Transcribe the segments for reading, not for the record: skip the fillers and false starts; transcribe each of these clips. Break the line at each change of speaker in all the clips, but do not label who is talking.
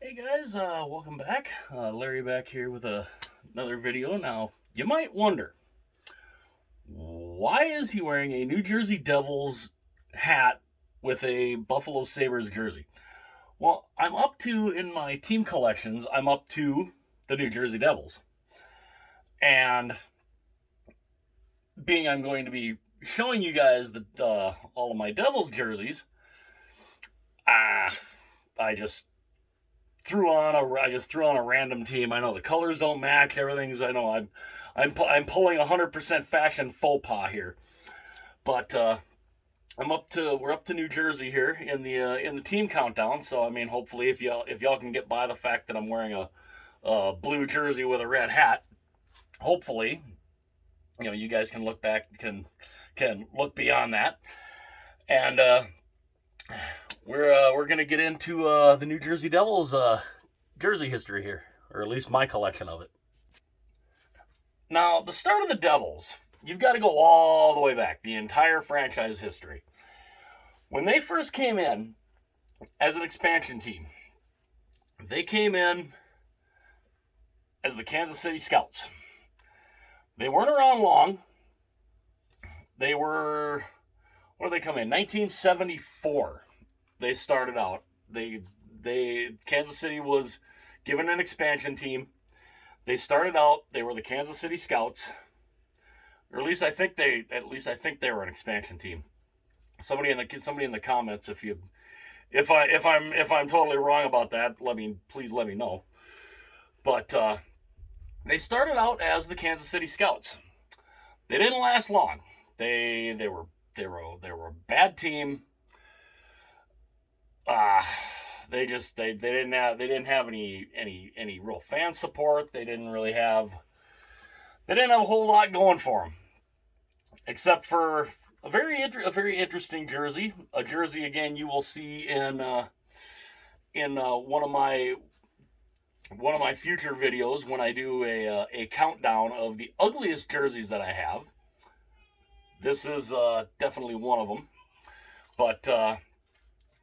Hey guys, welcome back. Larry back here with another video. Now, you might wonder, why is he wearing a New Jersey Devils hat with a Buffalo Sabres jersey? Well, in my team collections, I'm up to the New Jersey Devils. And being I'm going to be showing you guys all of my Devils jerseys, I just threw on a random team. I know the colors don't match. I'm pulling 100% fashion faux pas here, but we're up to New Jersey here in the team countdown. So I mean, hopefully, if y'all can get by the fact that I'm wearing a blue jersey with a red hat, hopefully, you guys can look back can look beyond that, and we're gonna get into the New Jersey Devils jersey history here, or at least my collection of it. Now, the start of the Devils, you've got to go all the way back, the entire franchise history. When they first came in as an expansion team, they came in as the Kansas City Scouts. They weren't around long. They were, where did they come in? 1974. They started out. Kansas City was given an expansion team. They started out. They were the Kansas City Scouts, or at least I think they were an expansion team. Somebody in the comments, if I'm totally wrong about that, please let me know. But they started out as the Kansas City Scouts. They didn't last long. They were a bad team. They didn't have any real fan support. They didn't have a whole lot going for them, except for a very interesting jersey. A jersey again you will see in one of my future videos when I do a countdown of the ugliest jerseys that I have. This is definitely one of them, but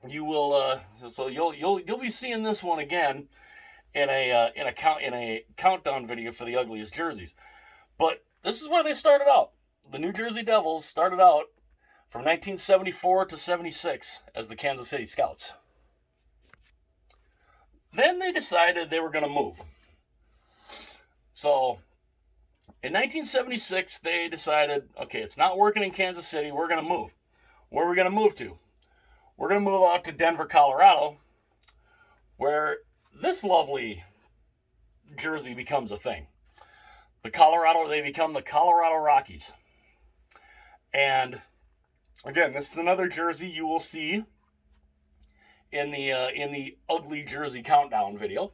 you will so you'll be seeing this one again in a countdown video for the ugliest jerseys. But this is where they started out. The New Jersey Devils started out from 1974 to 76 as the Kansas City Scouts. Then they decided they were going to move. So in 1976, they decided, okay, it's not working in Kansas City. We're going to move. Where are we going to move to? We're going to move out to Denver, Colorado, where this lovely jersey becomes a thing. They become the Colorado Rockies. And again, this is another jersey you will see in the ugly jersey countdown video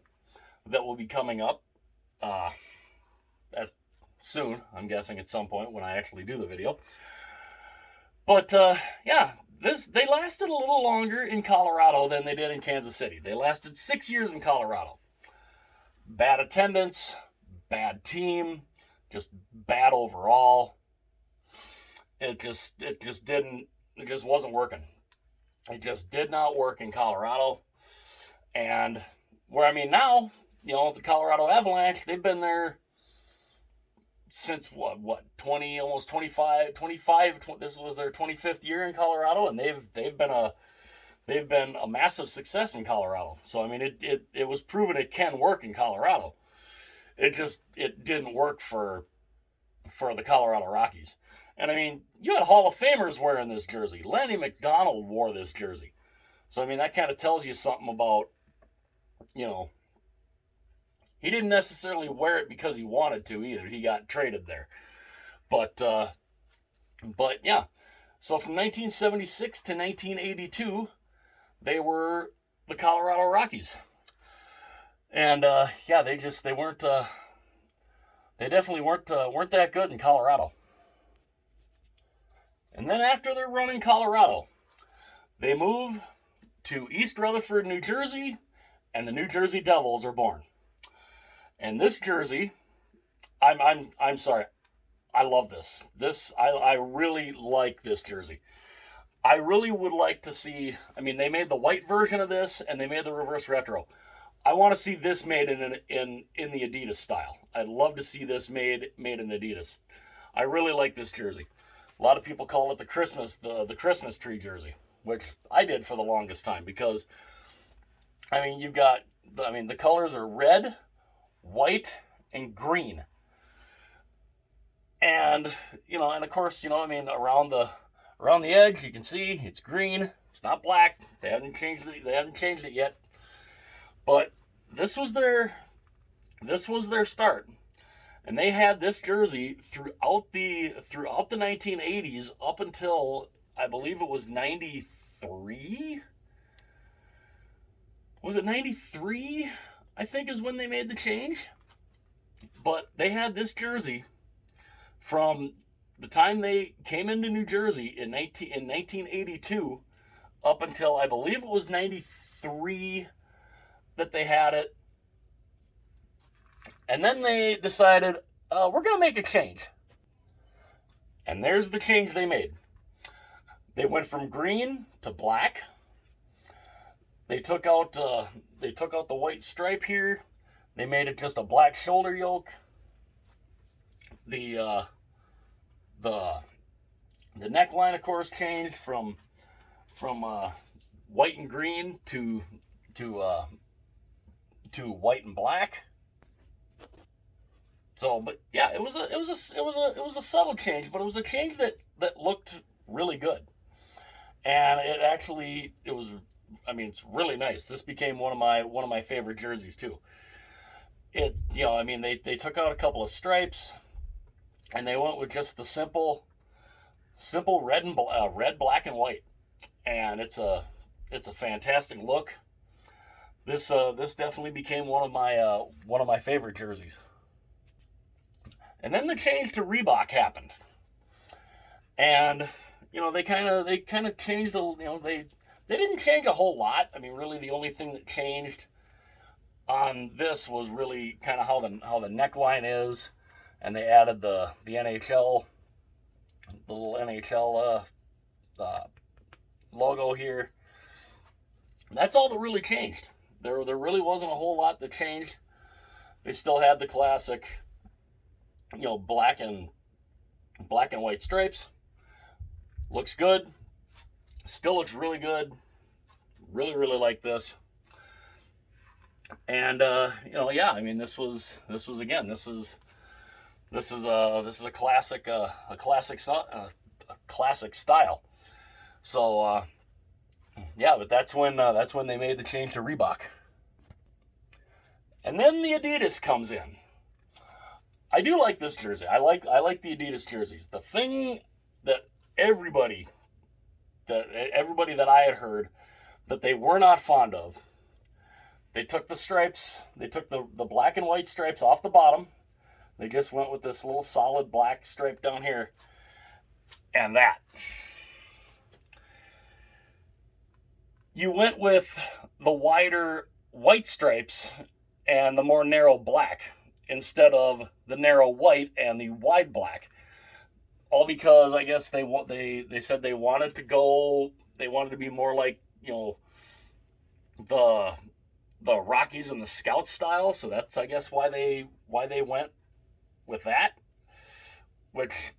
that will be coming up soon. I'm guessing at some point when I actually do the video. But yeah. They lasted a little longer in Colorado than they did in Kansas City. They lasted 6 years in Colorado. Bad attendance, bad team, just bad overall. It just wasn't working. It just did not work in Colorado. And now, the Colorado Avalanche, they've been there since what 20, almost 25, this was their 25th year in Colorado, and they've been a massive success in Colorado. So I mean, it was proven it can work in Colorado. It didn't work for the Colorado Rockies. And I mean, you had Hall of Famers wearing this jersey. Lanny McDonald wore this jersey. So I mean, that kind of tells you something about, he didn't necessarily wear it because he wanted to either. He got traded there. But yeah. So from 1976 to 1982, they were the Colorado Rockies. And yeah, they definitely weren't that good in Colorado. And then after their run in Colorado, they move to East Rutherford, New Jersey, and the New Jersey Devils are born. And this jersey, I'm sorry, I love this. I really like this jersey. I really would like to see, they made the white version of this and they made the reverse retro. I want to see this made in the Adidas style. I'd love to see this made in Adidas. I really like this jersey. A lot of people call it the Christmas tree jersey, which I did for the longest time because, I mean, the colors are red, white, and green. And, and of course, around the edge, you can see it's green. It's not black. They haven't changed it yet. But this was their start. And they had this jersey throughout the 1980s up until I believe it was 93. Was it 93? I think is when they made the change. But they had this jersey from the time they came into New Jersey in 1982 up until I believe it was 93 that they had it. And then they decided, we're going to make a change. And there's the change they made. They went from green to black. They took out the white stripe here. They made it just a black shoulder yoke. The neckline, of course, changed from white and green to white and black. So, but yeah, it was a subtle change, but it was a change that looked really good, and it's really nice. This became one of my favorite jerseys too. They took out a couple of stripes, and they went with just the simple red, black, and white, and it's a fantastic look. This definitely became one of my favorite jerseys. And then the change to Reebok happened, and they kind of changed they didn't change a whole lot. I mean, really, the only thing that changed on this was really kind of how the neckline is, and they added the NHL, the little NHL logo here. That's all that really changed. There really wasn't a whole lot that changed. They still had the classic, black and white stripes. Looks good. Still looks really good. Really, really like this. And this was a classic style. So but that's when they made the change to Reebok. And then the Adidas comes in. I do like this jersey. I like the Adidas jerseys. The thing that everybody that I had heard that they were not fond of, they took the stripes, they took the black and white stripes off the bottom. They just went with this little solid black stripe down here. And that. You went with the wider white stripes and the more narrow black instead of the narrow white and the wide black. All because I guess they said they wanted to be more like, the Rockies and the Scouts style. So that's, I guess, why they went with that, which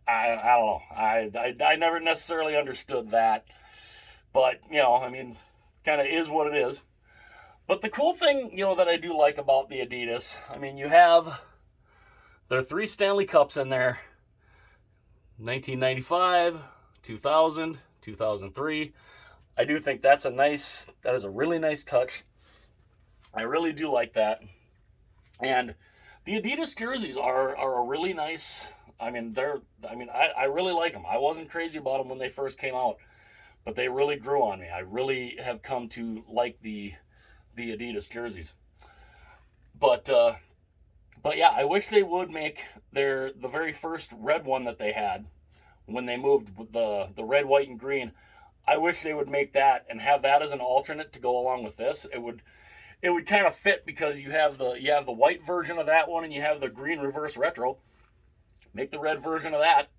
I don't know. I never necessarily understood that, but kind of is what it is. But the cool thing, that I do like about the Adidas, you have their 3 Stanley Cups in there. 1995, 2000, 2003. I do think that is a really nice touch. I really do like that. And the Adidas jerseys are a really nice, I really like them. I wasn't crazy about them when they first came out, but they really grew on me. I really have come to like the Adidas jerseys. But yeah, I wish they would make the very first red one that they had when they moved with the red, white, and green. I wish they would make that and have that as an alternate to go along with this. It would kind of fit because you have the white version of that one and you have the green reverse retro. Make the red version of that,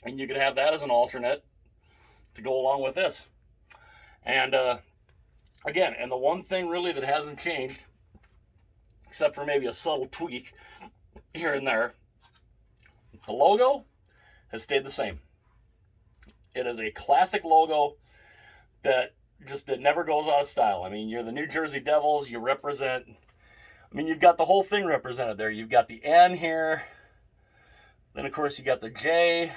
and you could have that as an alternate to go along with this. And again, and the one thing really that hasn't changed, except for maybe a subtle tweak here and there, the logo has stayed the same. It is a classic logo that never goes out of style. I mean, you're the New Jersey Devils. You represent. I mean, you've got the whole thing represented there. You've got the N here. Then, of course, you got the J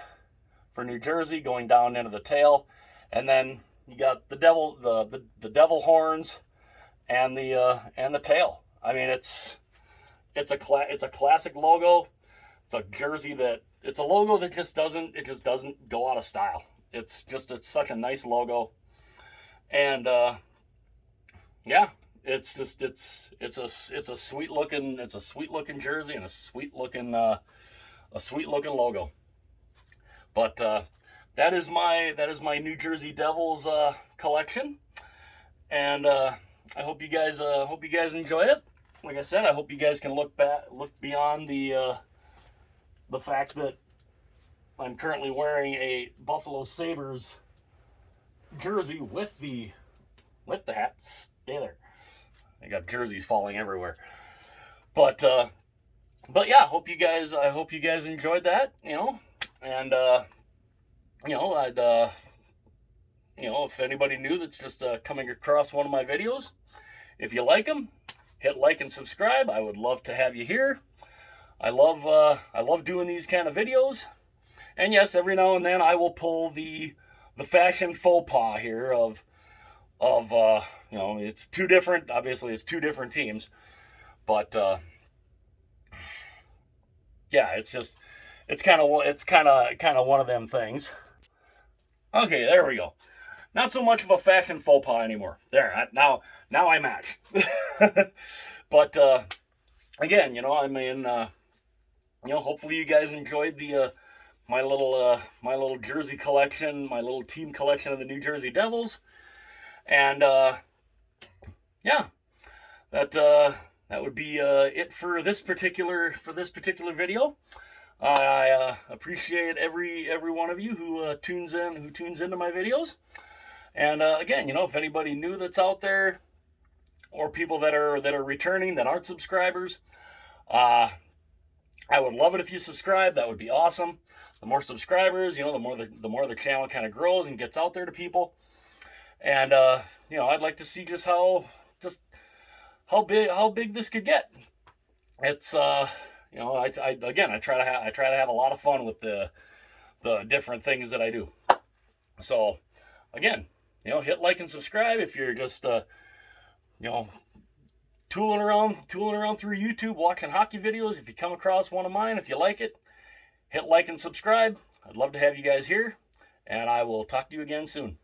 for New Jersey going down into the tail, and then you got the devil, the devil horns, and the tail. I mean, it's a classic logo. It's a jersey it's a logo that just doesn't go out of style. It's such a nice logo, and yeah, it's a sweet looking jersey and a sweet looking logo. But that is my New Jersey Devils collection, and I hope you guys enjoy it. Like I said, I hope you guys can look beyond the fact that I'm currently wearing a Buffalo Sabres jersey with the hat. Stay there. I got jerseys falling everywhere. But yeah, I hope you guys enjoyed that, and I'd if anybody new that's just coming across one of my videos, if you like them, hit like and subscribe. I would love to have you here. I love doing these kind of videos. And yes, every now and then I will pull the fashion faux pas here of it's two different, obviously it's two different teams, but yeah, it's kind of one of them things. Okay, there we go. Not so much of a fashion faux pas anymore. There, now I match. But again, I mean, hopefully you guys enjoyed my little jersey collection, my little team collection of the New Jersey Devils, and yeah, that would be it for this particular video. I appreciate every one of you who tunes into my videos, and again, if anybody new that's out there, or people that are returning that aren't subscribers, I would love it if you subscribe. That would be awesome. The more subscribers, the more the channel kind of grows and gets out there to people. And I'd like to see just how big this could get. It's I try to have a lot of fun with the different things that I do. So again, hit like and subscribe if you're just tooling around through YouTube watching hockey videos. If you come across one of mine, if you like it, hit like and subscribe. I'd love to have you guys here, and I will talk to you again soon.